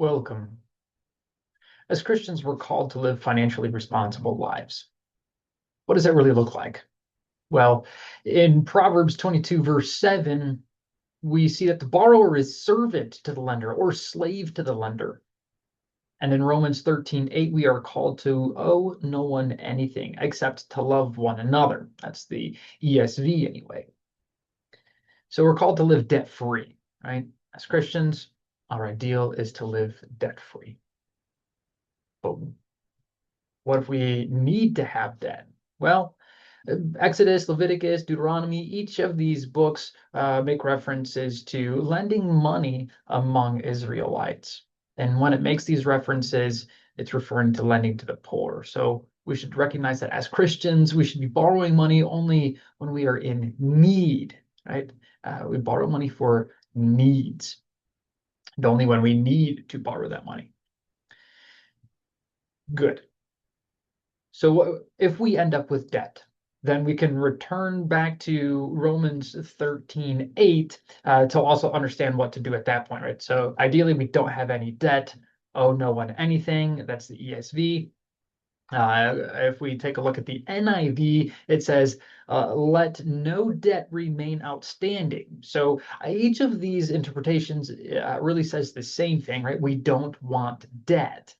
Welcome. As Christians, we're called to live financially responsible lives. What does that really look like? Well, in Proverbs 22, verse 7, we see that the borrower is servant to the lender or slave to the lender. And in Romans 13:8, we are called to owe no one anything except to love one another. That's the ESV anyway. So we're called to live debt free, right? As Christians, our ideal is to live debt free. But what if we need to have debt? Well, Exodus, Leviticus, Deuteronomy, each of these books make references to lending money among Israelites. And when it makes these references, it's referring to lending to the poor. So we should recognize that as Christians, we should be borrowing money only when we are in need, right? We borrow money for needs, and only when we need to borrow that money. Good. So if we end up with debt, then we can return back to Romans 13:8 to also understand what to do at that point, right? So ideally, we don't have any debt, owe no one anything. That's the ESV. If we take a look at the NIV, it says, let no debt remain outstanding. So each of these interpretations really says the same thing, right? We don't want debt.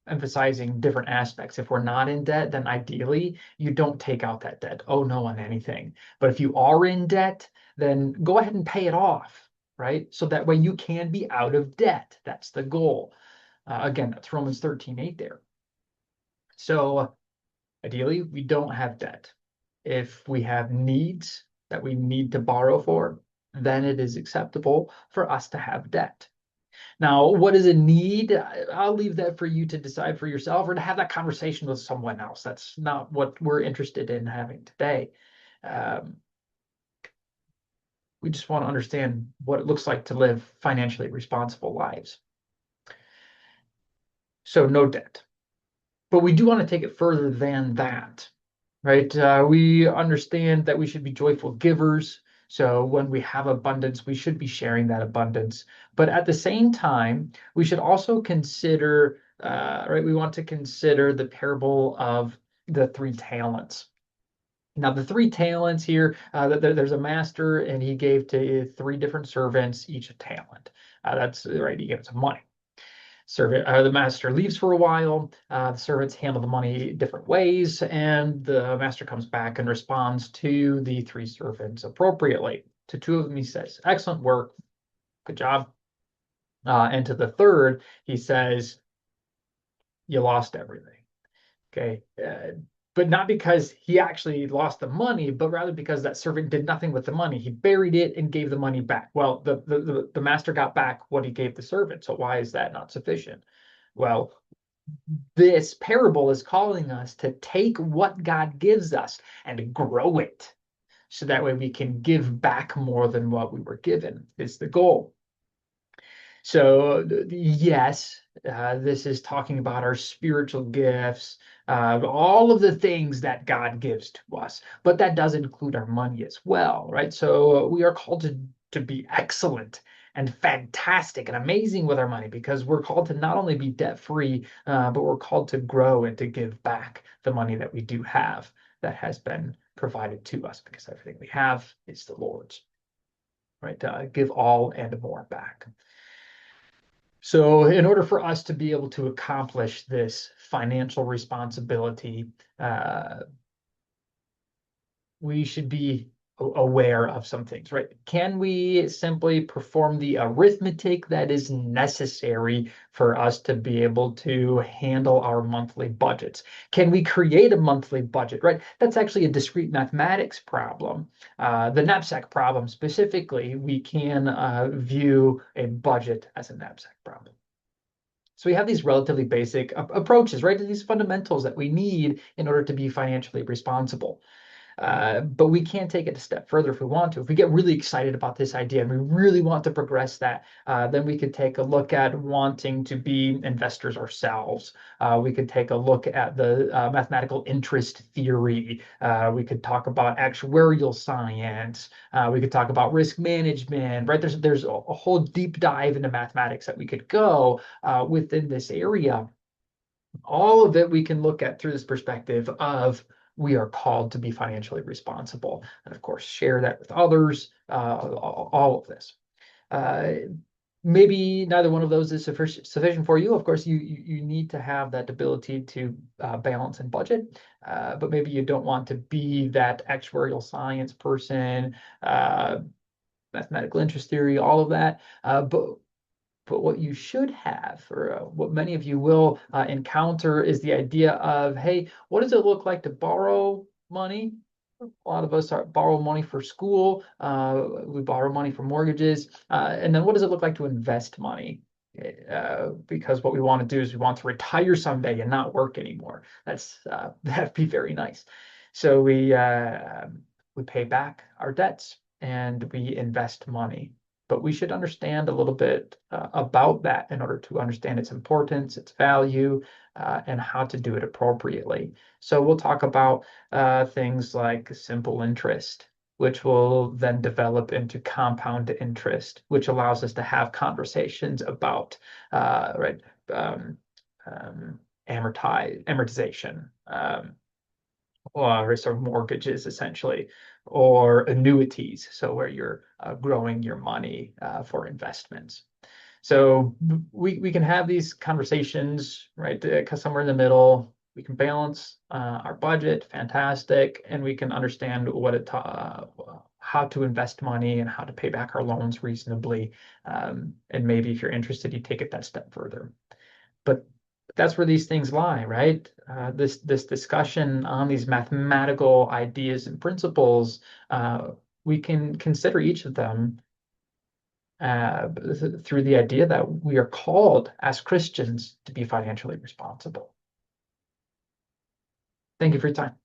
Emphasizing different aspects. If we're not in debt, then ideally you don't take out that debt. Oh no on anything. But if you are in debt, then go ahead and pay it off, right? So that way you can be out of debt. That's the goal. Again, that's Romans 13:8 there. So ideally, we don't have debt. If we have needs that we need to borrow for, then it is acceptable for us to have debt. Now, what is a need? I'll leave that for you to decide for yourself or to have that conversation with someone else. That's not what we're interested in having today. Um, we just want to understand what it looks like to live financially responsible lives. So, no debt. But we do want to take it further than that, right? We understand that we should be joyful givers. So when we have abundance, we should be sharing that abundance. But at the same time, we should also consider, right? We want to consider the parable of the three talents. Now, the three talents here, there's a master, and he gave to three different servants each a talent. That's right. He gave some money. The master leaves for a while. The servants handle the money different ways, and the master comes back and responds to the three servants appropriately. To two of them, he says, "Excellent work, good job." And to the third, he says, "You lost everything." Okay. But not because he actually lost the money, but rather because that servant did nothing with the money. He buried it and gave the money back. Well, the master got back what he gave the servant. So why is that not sufficient? Well, this parable is calling us to take what God gives us and grow it. So that way we can give back more than what we were given, is the goal. So, yes, this is talking about our spiritual gifts, all of the things that God gives to us, but that does include our money as well, right? So, we are called to be excellent and fantastic and amazing with our money because we're called to not only be debt free, but we're called to grow and to give back the money that we do have that has been provided to us because everything we have is the Lord's, right? Give all and more back. So, in order for us to be able to accomplish this financial responsibility, uh, we should be aware of some things, right? Can we simply perform the arithmetic that is necessary for us to be able to handle our monthly budgets? Can we create a monthly budget, right? That's actually a discrete mathematics problem. The knapsack problem specifically, we can view a budget as a knapsack problem. So we have these relatively basic approaches, right? These fundamentals that we need in order to be financially responsible. But we can take it a step further if we want to. If we get really excited about this idea and we really want to progress that, then we could take a look at wanting to be investors ourselves. We could take a look at the mathematical interest theory. We could talk about actuarial science. We could talk about risk management, right? There's a whole deep dive into mathematics that we could go within this area. All of it we can look at through this perspective of we are called to be financially responsible, and of course share that with others. All of this. Uh, Maybe neither one of those is sufficient for you. Of course, you need to have that ability to balance and budget, but maybe you don't want to be that actuarial science person, mathematical interest theory, all of that. But what you should have, or what many of you will encounter, is the idea of, hey, what does it look like to borrow money? A lot of us borrow money for school. We borrow money for mortgages. And then what does it look like to invest money? Because what we want to do is we want to retire someday and not work anymore. That'd be very nice. So we pay back our debts and we invest money. But we should understand a little bit about that in order to understand its importance, its value, and how to do it appropriately. So we'll talk about things like simple interest, which will then develop into compound interest, which allows us to have conversations about right um, um, amortization, or sort of mortgages essentially, or annuities, so where you're growing your money for investments. So we can have these conversations, right? Because somewhere in the middle, we can balance our budget, fantastic, and we can understand how to invest money and how to pay back our loans reasonably. And maybe if you're interested, you take it that step further. But that's where these things lie, right? This discussion on these mathematical ideas and principles, we can consider each of them through the idea that we are called as Christians to be financially responsible. Thank you for your time.